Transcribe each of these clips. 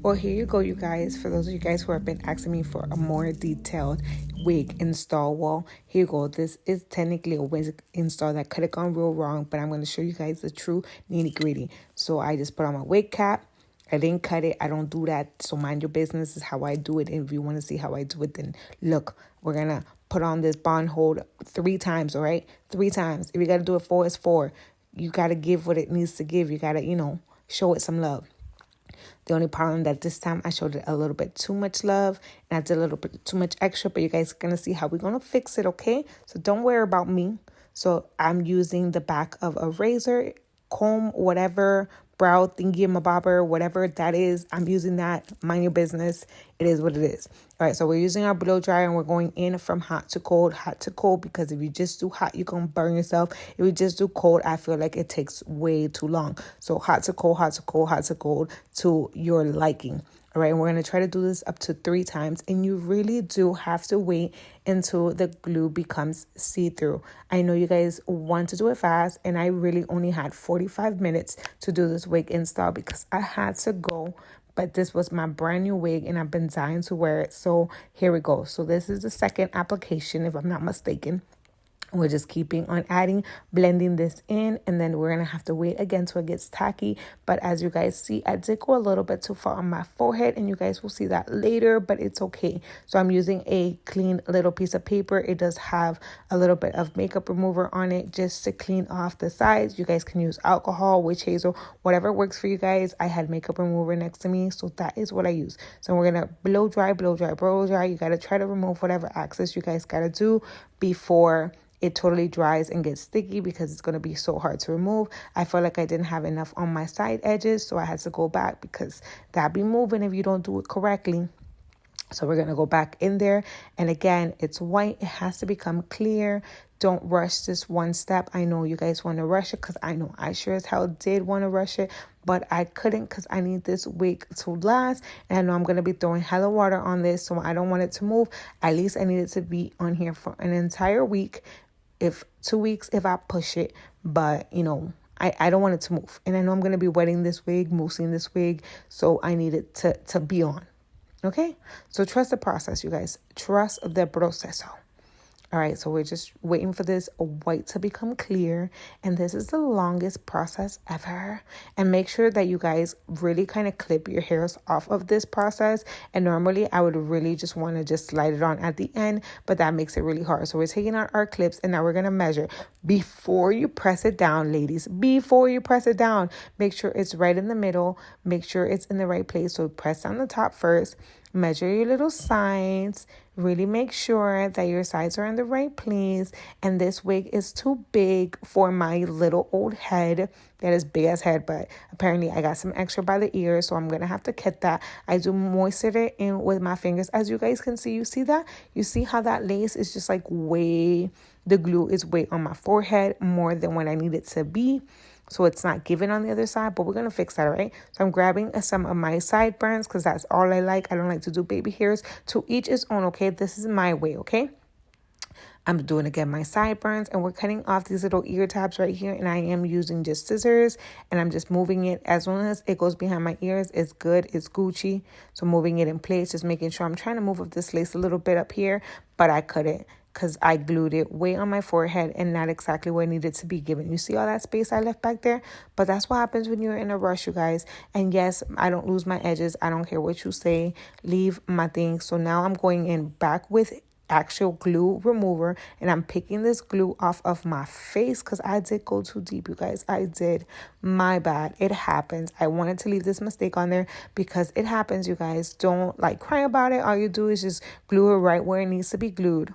Well, here you go, you guys. For those of you guys who have been asking me for a more detailed wig install, well, here you go. This is technically a wig install that could have gone real wrong, but I'm going to show you guys the true nitty gritty. So I just put on my wig cap. I didn't cut it. I don't do that. So mind your business is how I do it. And if you want to see how I do it, then look, we're going to put on this bond hold 3 times, all right? 3 times. If you got to do it 4, it's 4. You got to give what it needs to give. You got to, show it some love. The only problem that this time I showed it a little bit too much love and I did a little bit too much extra, but you guys are going to see how we're going to fix it, okay? So don't worry about me. So I'm using the back of a razor, comb, whatever, brow thingy in my bobber, whatever that is. I'm using that. Mind your business. It is what it is. All right, so we're using our blow dryer and we're going in from hot to cold, because if you just do hot, you're going to burn yourself. If you just do cold, I feel like it takes way too long. So hot to cold, hot to cold, hot to cold to your liking. All right, and we're going to try to do this up to 3 times. And you really do have to wait until the glue becomes see-through. I know you guys want to do it fast, and I really only had 45 minutes to do this wig install because I had to go. But this was my brand new wig, and I've been dying to wear it. So here we go. So this is the second application, if I'm not mistaken. We're just keeping on blending this in, and then we're going to have to wait again till it gets tacky. But as you guys see, I did go a little bit too far on my forehead, and you guys will see that later, but it's okay. So I'm using a clean little piece of paper. It does have a little bit of makeup remover on it just to clean off the sides. You guys can use alcohol, witch hazel, whatever works for you guys. I had makeup remover next to me, so that is what I use. So we're going to blow dry, blow dry, blow dry. You got to try to remove whatever excess you guys got to do before it totally dries and gets sticky because it's going to be so hard to remove. I feel like I didn't have enough on my side edges, so I had to go back because that'd be moving if you don't do it correctly. So we're going to go back in there. And again, it's white. It has to become clear. Don't rush this one step. I know you guys want to rush it because I know I sure as hell did want to rush it, but I couldn't because I need this wig to last. And I know I'm going to be throwing hella water on this, so I don't want it to move. At least I need it to be on here for an entire week. If 2 weeks, if I push it, but I don't want it to move. And I know I'm going to be wetting this wig, moosing this wig, so I need it to be on. Okay? So trust the process, you guys. Trust the proceso. All right, so we're just waiting for this white to become clear. And this is the longest process ever. And make sure that you guys really kind of clip your hairs off of this process. And normally I would really just want to just slide it on at the end, but that makes it really hard. So we're taking out our clips and now we're going to measure. Before you press it down, ladies, before you press it down, make sure it's right in the middle. Make sure it's in the right place. So press down the top first. Measure your little sides. Really make sure that your sides are in the right place. And this wig is too big for my little old head. That is big as head, but apparently I got some extra by the ear, so I'm going to have to cut that. I do moisten it in with my fingers. As you guys can see, you see that? You see how that lace is just like the glue is way on my forehead more than what I need it to be. So it's not giving on the other side, but we're going to fix that, all right? So I'm grabbing some of my sideburns because that's all I like. I don't like to do baby hairs. To each his own, okay? This is my way, okay? I'm doing again my sideburns, and we're cutting off these little ear tabs right here, and I am using just scissors, and I'm just moving it. As long as it goes behind my ears, it's good, it's Gucci. So moving it in place, just making sure I'm trying to move up this lace a little bit up here, but I couldn't because I glued it way on my forehead and not exactly where it needed to be given. You see all that space I left back there? But that's what happens when you're in a rush, you guys. And yes, I don't lose my edges. I don't care what you say. Leave my thing. So now I'm going in back with actual glue remover, and I'm picking this glue off of my face because I did go too deep, you guys. I did. My bad. It happens. I wanted to leave this mistake on there because it happens, you guys. Don't cry about it. All you do is just glue it right where it needs to be glued.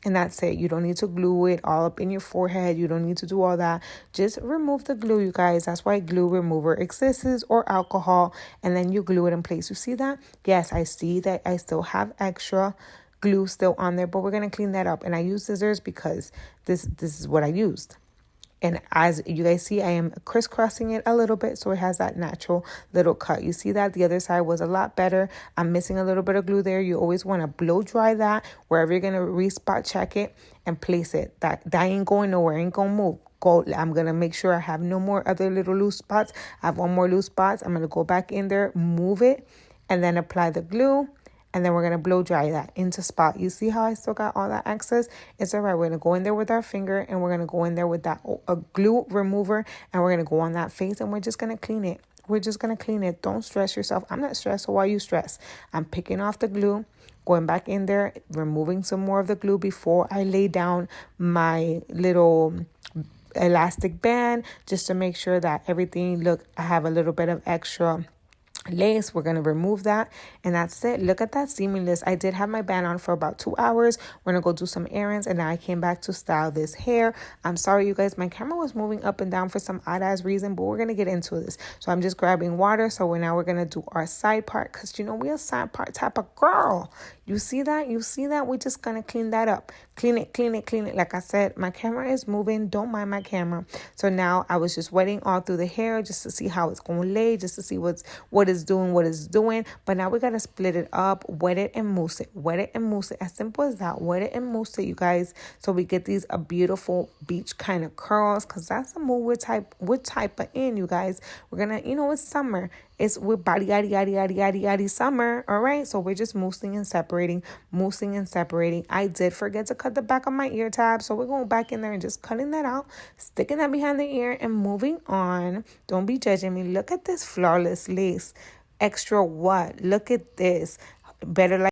And that's it. You don't need to glue it all up in your forehead. You don't need to do all that. Just remove the glue, you guys. That's why glue remover exists, or alcohol, and then you glue it in place. You see that? Yes, I see that I still have extra glue still on there, but we're going to clean that up. And I use scissors because this is what I used. And as you guys see, I am crisscrossing it a little bit so it has that natural little cut. You see that? The other side was a lot better. I'm missing a little bit of glue there. You always want to blow dry that wherever you're going to re-spot check it and place it. That ain't going nowhere. Ain't going to move. I'm going to make sure I have no more other little loose spots. I have one more loose spots. I'm going to go back in there, move it, and then apply the glue. And then we're going to blow dry that into spot. You see how I still got all that excess? It's all right. We're going to go in there with our finger, and we're going to go in there with that glue remover, and we're going to go on that face, and we're just going to clean it. We're just going to clean it. Don't stress yourself. I'm not stressed, so why you stress? I'm picking off the glue, going back in there, removing some more of the glue before I lay down my little elastic band, just to make sure that everything, look, I have a little bit of extra lace. We're going to remove that, and that's it. Look at that seamless. I did have my band on for about 2 hours. We're going to go do some errands, and now I came back to style this hair. I'm sorry, you guys, my camera was moving up and down for some odd ass reason, but we're going to get into this. So I'm just grabbing water. So we're going to do our side part, because we're a side part type of girl. You see that? We're just going to clean that up. Clean it. Like I said, my camera is moving. Don't mind my camera. So now I was just wetting all through the hair just to see how it's going to lay, just to see what it's doing. But now we got to split it up, wet it and mousse it. As simple as that. Wet it and mousse it, you guys. So we get these beautiful beach kind of curls, because that's the mood we're type of in, you guys. We're going to, it's summer. We're body yaddy summer. All right. So we're just moussing and separating. I did forget to cut the back of my ear tab. So we're going back in there and just cutting that out, sticking that behind the ear, and moving on. Don't be judging me. Look at this flawless lace. Extra what? Look at this. Better like